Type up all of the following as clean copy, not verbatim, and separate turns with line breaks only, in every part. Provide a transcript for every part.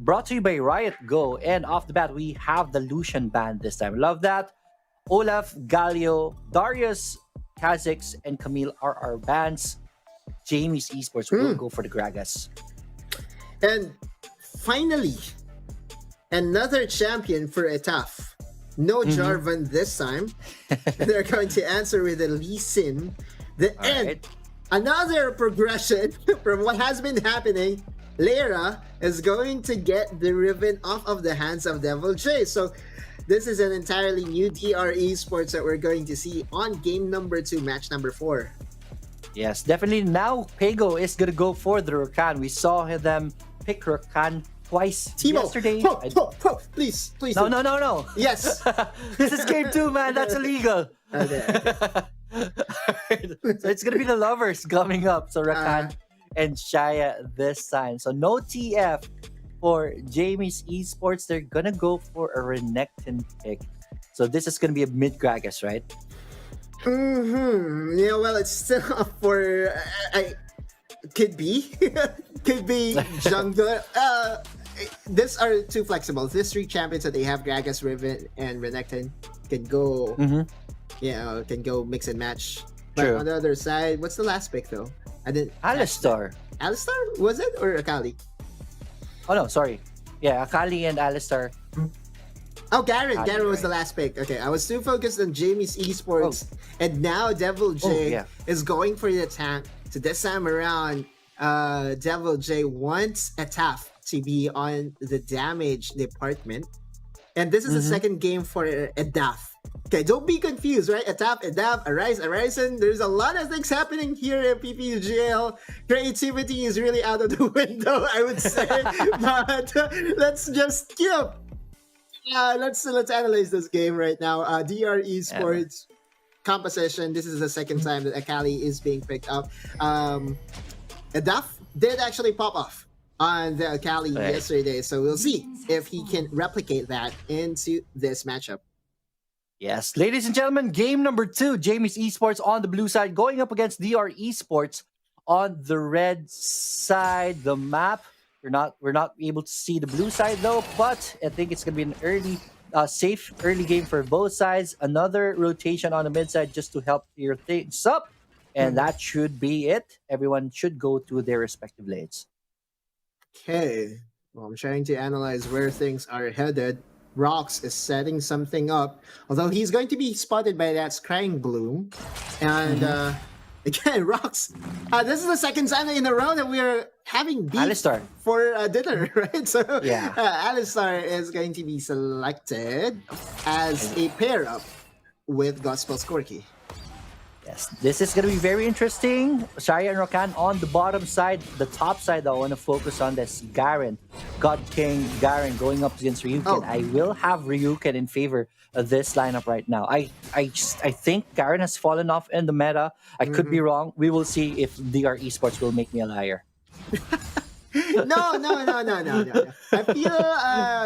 brought to you by Riot Go. And off the bat, we have the Lucian band this time. Love that. Olaf, Galio, Darius, Kha'Zix, and Camille are our bands. Jamie's Esports will go for the Gragas.
And finally, another champion for Etaf. No Jarvan this time. They're going to answer with a Lee Sin. Another progression from what has been happening. Lyra is going to get the ribbon off of the hands of Devil J. So this is an entirely new DR Esports that we're going to see on game number 2, match number 4.
Yes, definitely. Now Pego is going to go for the Rakan. We saw them pick Rakan twice yesterday.
Please.
No.
Yes.
This is game 2, man. That's illegal.
Okay.
So it's going to be the lovers coming up. So Rakan and Shaya this time. So no TF for Jamie's Esports. They're going to go for a Renekton pick. So this is going to be a mid-Gragas, right?
Yeah, well, it's still up for... could be. Could be jungle. These are too flexible. These 3 champions that they have, Gragas, Riven, and Renekton, can go... can go mix and match. But
True.
on the other side, what's the last pick though? I didn't.
Alistar.
Alistar? Was it? Or Akali?
Oh no, sorry. Yeah, Akali and Alistar.
Oh, Garen.
Akali,
Garen was
right.
the last pick. Okay, I was too focused on Jamie's Esports. And now Devil J is going for the tank. So this time around, Devil J wants Etaf to be on the damage department. And this is the second game for Edaf. Okay, don't be confused, right? Etaf, Arise, Arisen. There's a lot of things happening here in PPUGL. Creativity is really out of the window, I would say. But let's just, let's analyze this game right now. DR Esports composition. This is the second time that Akali is being picked up. Edaf did actually pop off on the Akali yesterday, so we'll see if he can replicate that into this matchup.
Yes, ladies and gentlemen, game number 2, Jamie's Esports on the blue side going up against DR Esports on the red side. The map, we're not able to see the blue side though, but I think it's gonna be an safe early game for both sides. Another rotation on the mid side just to help clear things up, and that should be it. Everyone should go to their respective lanes.
Okay, well, I'm trying to analyze where things are headed. Rox is setting something up, although he's going to be spotted by that Scrying Bloom. And again, Rox, this is the second time in a row that we're having beef
Alistar
for dinner, right? So
yeah,
Alistar is going to be selected as a pair up with Gospel Skorky.
Yes, this is going to be very interesting. Shaya and Rakan on the bottom side. The top side, though, I want to focus on this Garen. God King Garen going up against Ryuken. I will have Ryuken in favor of this lineup right now. I think Garen has fallen off in the meta. I could be wrong. We will see if DR Esports will make me a liar.
No. I feel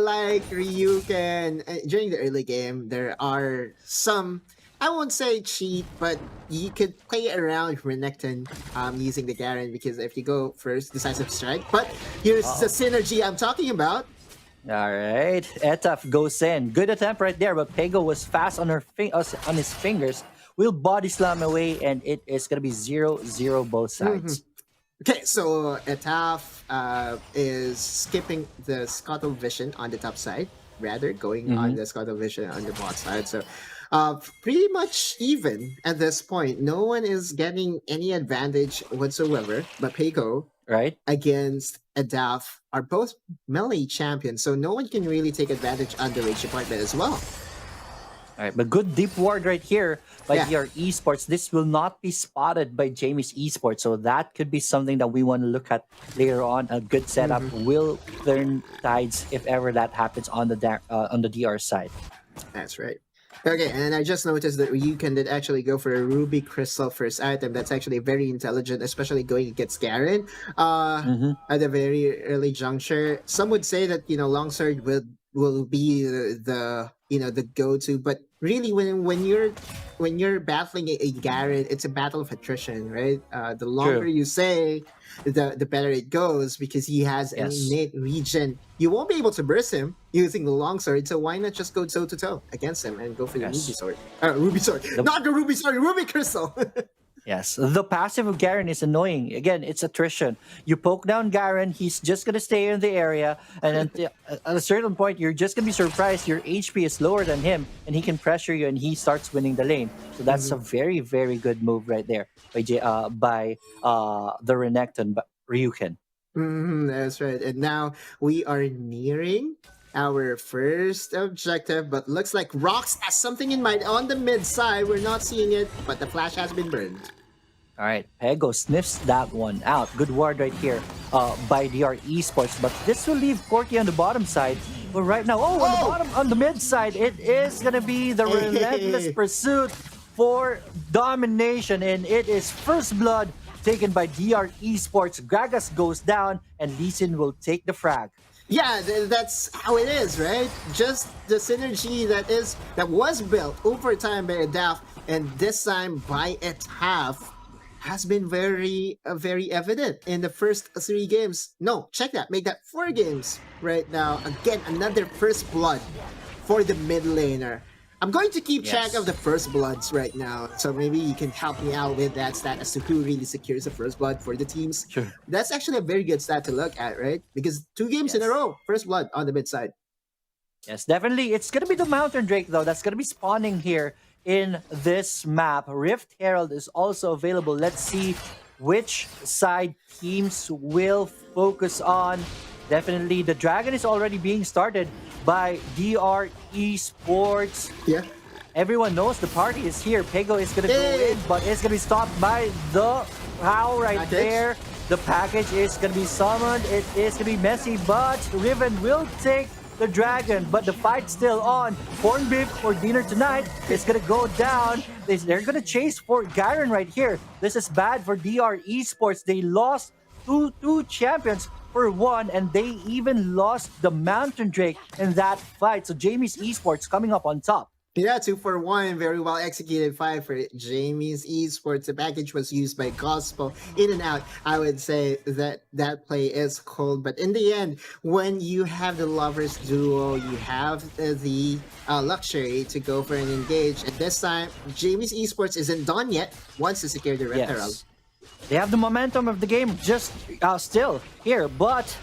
like Ryuken, during the early game, there are some... I won't say cheat, but you could play around Renekton using the Garen, because if you go first, decisive strike. But here's the synergy I'm talking about.
All right, Etaf goes in. Good attempt right there, but Pego was fast on on his fingers. Will body slam away, and it is going to be 0-0 both sides.
Okay, so Etaf is skipping the Scuttle Vision on the top side, rather going on the Scuttle Vision on the bot side. So pretty much even at this point. No one is getting any advantage whatsoever, but Peko against Edaf are both melee champions, so no one can really take advantage on the range department as well.
All right, but good deep ward right here by DR Esports. This will not be spotted by Jamie's Esports, so that could be something that we want to look at later on. A good setup will turn tides if ever that happens on the DR side.
That's right. Okay, and I just noticed that Ryuken did actually go for a Ruby Crystal first item. That's actually very intelligent, especially going against Garen at a very early juncture. Some would say that, Longsword will be the the go-to. But really, when you're battling a Garen, it's a battle of attrition, right? The longer
True.
you say, the better it goes because he has an
Yes.
innate regen. You won't be able to burst him using the longsword, so why not just go toe to toe against him and go for the ruby
Yes.
sword? Ruby sword,
The
not the ruby sword, ruby crystal.
Yes, the passive of Garen is annoying. Again, it's attrition. You poke down Garen, he's just gonna stay in the area, and then at a certain point, you're just gonna be surprised your HP is lower than him, and he can pressure you, and he starts winning the lane. So that's a
Mhm.
very, very good move right there by the Renekton Ryuken.
That's right. And now we are nearing our first objective, but looks like Rox has something in mind on the mid side. We're not seeing it, but the flash has been burned.
All right, Pego sniffs that one out. Good ward right here by DR Esports, but this will leave Corky on the bottom side. But right now, on the mid side, it is gonna be the relentless pursuit for domination, and it is first blood taken by DR Esports. Gragas goes down, and Lee Sin will take the frag.
Yeah, that's how it is, right? Just the synergy that was built over time by Adaf, and this time by Etaf has been very evident in the first 3 games. No, check that. Make that 4 games right now. Again, another first blood for the mid laner. I'm going to keep track of the first bloods right now, so maybe you can help me out with that stat as to who really secures the first blood for the teams.
Sure.
That's actually a very good stat to look at, right? Because 2 games in a row, first blood on the mid side.
Yes, definitely. It's going to be the Mountain Drake, though. That's going to be spawning here in this map. Rift Herald is also available. Let's see which side teams will focus on. Definitely, the Dragon is already being started by DR Esports.
Yeah.
Everyone knows the party is here. Pego is going to go in, but it's going to be stopped by the POW right there. The package is going to be summoned. It is going to be messy, but Riven will take the Dragon, but the fight's still on. Corned beef for dinner tonight is gonna go down. They're gonna chase for Garen right here. This is bad for DR Esports. They lost two champions for one, and they even lost the Mountain Drake in that fight. So Jamie's Esports coming up on top.
Yeah, 2-for-1, very well executed fight for Jamie's Esports. The package was used by Gospel in and out. I would say that play is cold, but in the end, when you have the lovers duo, you have the luxury to go for an engage. And this time, Jamie's Esports isn't done yet. Wants to secure the Red Herald.
They have the momentum of the game just still here, but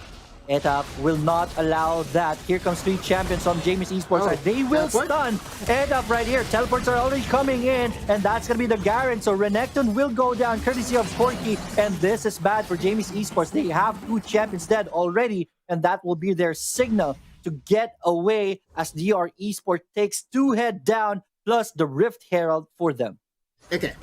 ETAP will not allow that. Here comes 3 champions on Jamie's Esports side. They will stun ETAP right here. Teleports are already coming in, and that's going to be the Garen. So Renekton will go down courtesy of Corky, and this is bad for Jamie's Esports. They have 2 champions dead already, and that will be their signal to get away as DR Esports takes 2 head down, plus the Rift Herald for them.
Okay.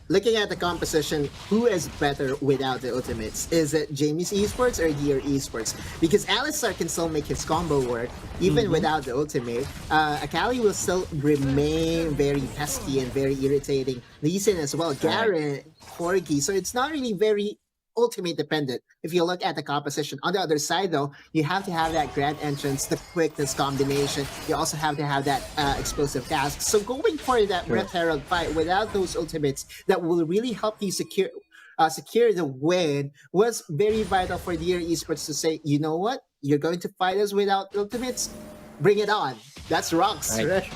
Looking at the composition, who is better without the ultimates? Is it Jamie's Esports or DR Esports? Because Alistar can still make his combo work even without the ultimate. Akali will still remain very pesky and very irritating. Lee Sin as well, Garen, Corgi. So it's not really very ultimate dependent if you look at the composition. On the other side though, you have to have that grand entrance, the quickness combination. You also have to have that explosive cast. So going for that Red Herald fight without those ultimates that will really help you secure the win was very vital for DR Esports to say, you know what, you're going to fight us without ultimates, bring it on. That's Rox. Right.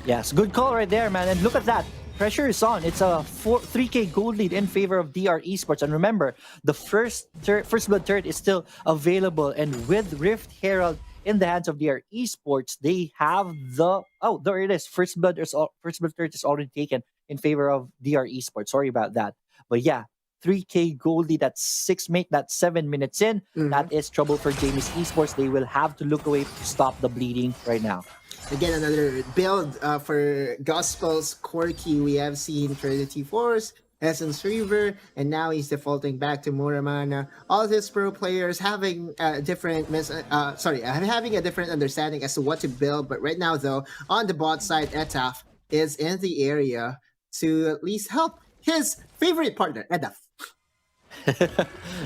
Yes, good call right there, man. And look at that. Pressure is on. It's a 3K gold lead in favor of DR Esports. And remember, the first blood turret is still available. And with Rift Herald in the hands of DR Esports, they have there it is. First blood turret is already taken in favor of DR Esports. Sorry about that. But yeah, 3K gold lead. That's 7 minutes in. That is trouble for Jamie's Esports. They will have to look away to stop the bleeding right now.
Again, another build for Gospel's Corky. We have seen Trinity Force, Essence Reaver, and now he's defaulting back to Muramana. All these pro players having a different having a different understanding as to what to build. But right now, though, on the bot side, Etaf is in the area to at least help his favorite partner, Edaf.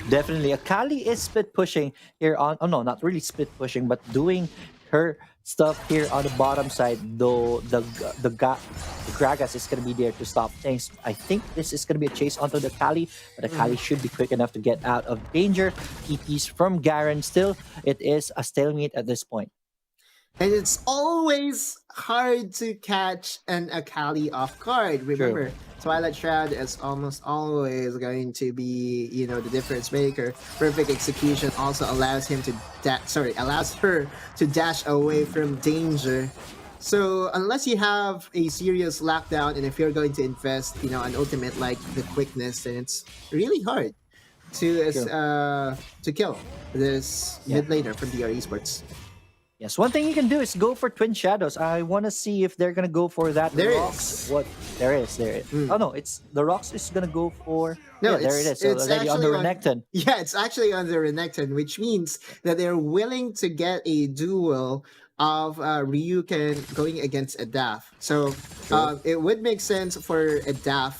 Definitely. Akali is split pushing here on. Oh no, not really split pushing, but doing her stuff here on the bottom side, though the Gragas is going to be there to stop things. I think this is going to be a chase onto the Kali, but the Kali should be quick enough to get out of danger. TPs from Garen. Still, it is a stalemate at this point.
And it's always hard to catch an Akali off guard. Remember, Twilight Shroud is almost always going to be, the difference maker. Perfect execution also allows him to allows her to dash away from danger. So unless you have a serious lockdown, and if you're going to invest, an ultimate like the quickness, then it's really hard to kill this mid laner from DR Esports.
Yes, one thing you can do is go for Twin Shadows. I want to see if they're gonna go for that.
There
rocks. What? There is. Oh no, it's the rocks is gonna go for.
No,
there it is. So
it's
already on the Renekton.
Yeah, it's actually on the Renekton, which means that they're willing to get a duel of Ryuken going against a Daf. So it would make sense for a Daf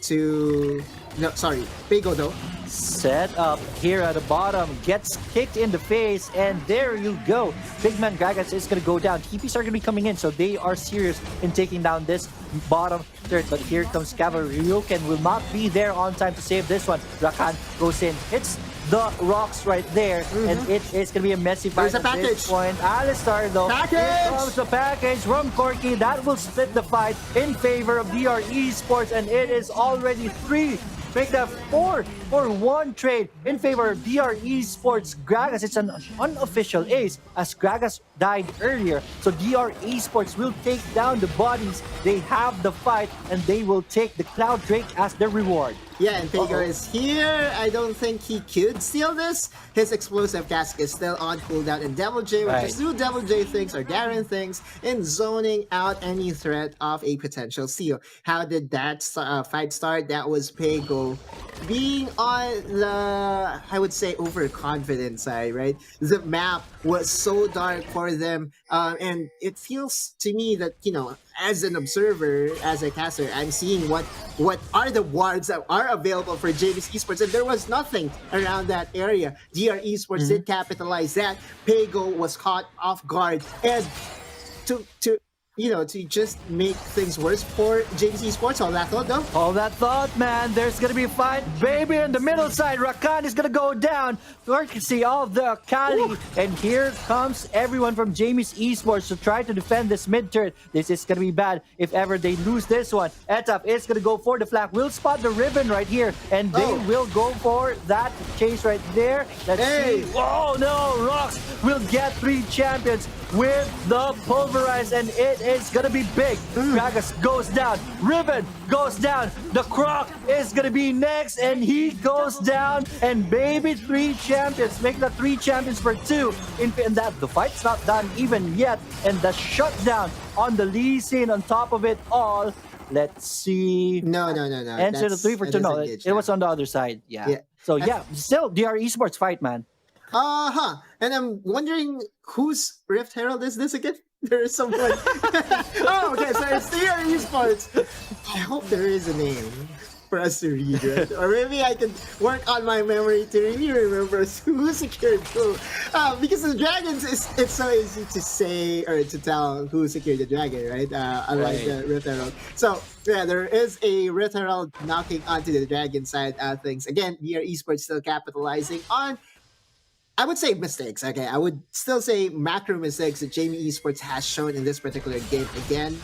to Pego though.
Set up here at the bottom, gets kicked in the face, and there you go. Big Man Gragas is going to go down. TPs are going to be coming in, so they are serious in taking down this bottom third. But here comes Cavalry. Ryuken will not be there on time to save this one. Rakan goes in, hits the rocks right there, and it is going to be a messy fight at this point. Alistar though, here comes the package from Corki. That will split the fight in favor of DR Esports, and it is already 3. Make that 4-for-1 trade in favor of DR Esports. Gragas, it's an unofficial ace as Gragas died earlier. So DR Esports will take down the bodies. They have the fight and they will take the Cloud Drake as their reward.
Yeah, and Pego is here. I don't think he could steal this. His explosive cask is still on cooldown, and Devil J will just do Devil J things or Garen things in zoning out any threat of a potential steal. How did that fight start? That was Pego being on the, I would say, overconfident side, right? The map was so dark for them, and it feels to me that, as an observer, as a caster, I'm seeing what are the wards that are available for JV's Esports, and there was nothing around that area. DR Esports did capitalize that. Pego was caught off guard, and to just make things worse for JV's Esports, all that thought though.
All that thought, man. There's gonna be a fight. Baby in the middle side. Rakan is gonna go down. You can see all the Kali. And here comes everyone from Jamie's Esports to try to defend this mid turret. This is gonna be bad if ever they lose this one. Etap is gonna go for the flank. We'll spot the ribbon right here. And they will go for that chase right there. Let's see. Oh no, Rocks will get 3 champions with the pulverize, and it is gonna be big. Gragas goes down, Ribbon goes down, the Croc is gonna be next, and he goes down, and baby 3 champions, make the 3 champions for 2. And that the fight's not done even yet, and the shutdown on the Lee Sin on top of it all. Let's see.
No.
Answer the 3 for 2. No, it was on the other side. Yeah. So still DR Esports fight, man.
And I'm wondering whose Rift Herald is this again? There is someone. Okay, so it's DR Esports. I hope there is a name for us to read, right? Or maybe I can work on my memory to really remember who secured who. Because the dragons, it's so easy to say or to tell who secured the dragon, right? Unlike the Rift Herald. So, yeah, there is a Rift Herald knocking onto the dragon side of things. Again, DR Esports still capitalizing on, I would say, mistakes. Okay, I would still say macro mistakes that Jamie Esports has shown in this particular game again.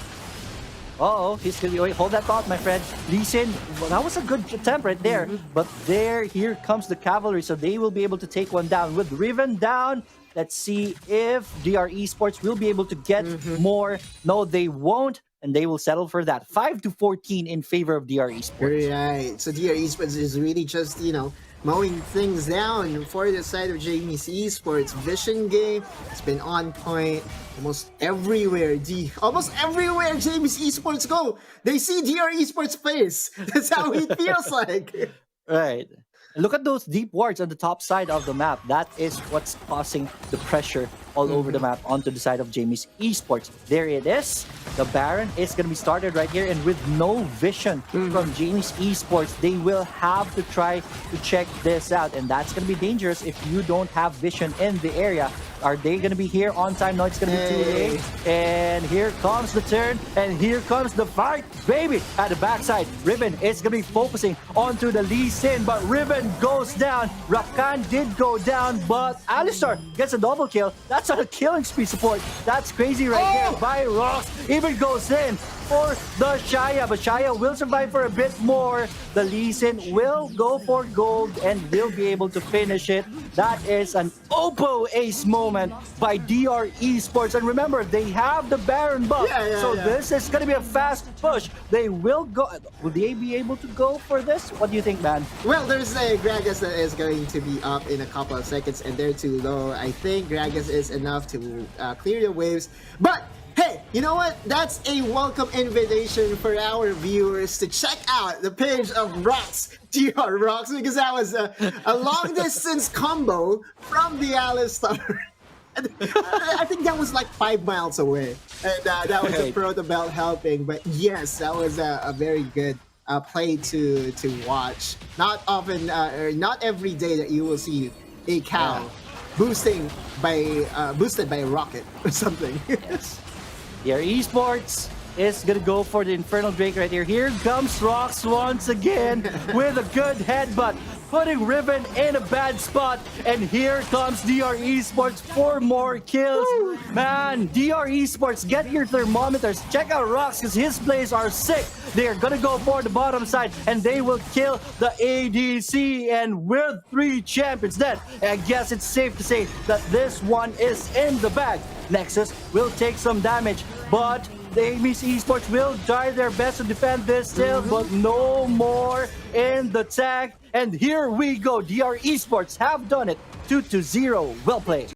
He's gonna be. Wait, hold that thought, my friend. Lee Sin, well, that was a good attempt right there. But here comes the cavalry, so they will be able to take one down. With Riven down, let's see if DR Esports will be able to get more. No, they won't. And they will settle for that. 5-14 in favor of DR Esports.
Right. So DR Esports is really just, mowing things down for the side of Jamie's Esports. Vision game has been on point almost everywhere. Almost everywhere Jamie's Esports go, they see DR Esports face. That's how it feels like.
Right. Look at those deep wards on the top side of the map. That is what's causing the pressure all over the map onto the side of Jamie's Esports. There it is. The Baron is going to be started right here, and with no vision from Jamie's Esports, they will have to try to check this out, and that's going to be dangerous if you don't have vision in the area. Are they going to be here on time? No, it's going to be too late. And here comes the turn. And here comes the fight, baby. At the backside, Riven is going to be focusing onto the Lee Sin. But Riven goes down. Rakan did go down. But Alistar gets a double kill. That's on a killing spree support. That's crazy right there by Rox. Even goes in for the Shaya. But Shaya will survive for a bit more. The Lee Sin will go for gold and will be able to finish it. That is an Oppo ace moment by DR Esports. And remember, they have the Baron buff. So this is going to be a fast push. They will go. Will they be able to go for this? What do you think, man?
Well, there's a Gragas that is going to be up in a couple of seconds, and they're too low. I think Gragas is enough to clear the waves. But hey, you know what? That's a welcome invitation for our viewers to check out the page of Rox, DR Rox, because that was a long distance combo from the Alistar. I think that was like 5 miles away, and that was the Proto Belt helping. But yes, that was a very good play to watch. Not often, or not every day that you will see a cow boosted by a rocket or something.
Yes. Here, Esports is gonna go for the Infernal Drake right here. Here comes Rox once again with a good headbutt, putting Riven in a bad spot. And here comes DR Esports for more kills. Woo! Man, DR Esports, get your thermometers. Check out Rox because his plays are sick. They are gonna go for the bottom side and they will kill the ADC. And with 3 champions dead, I guess it's safe to say that this one is in the bag. Nexus will take some damage, but the Amy's Esports will try their best to defend this still, but no more in the tag. And here we go. DR Esports have done it. 2-0. Well played.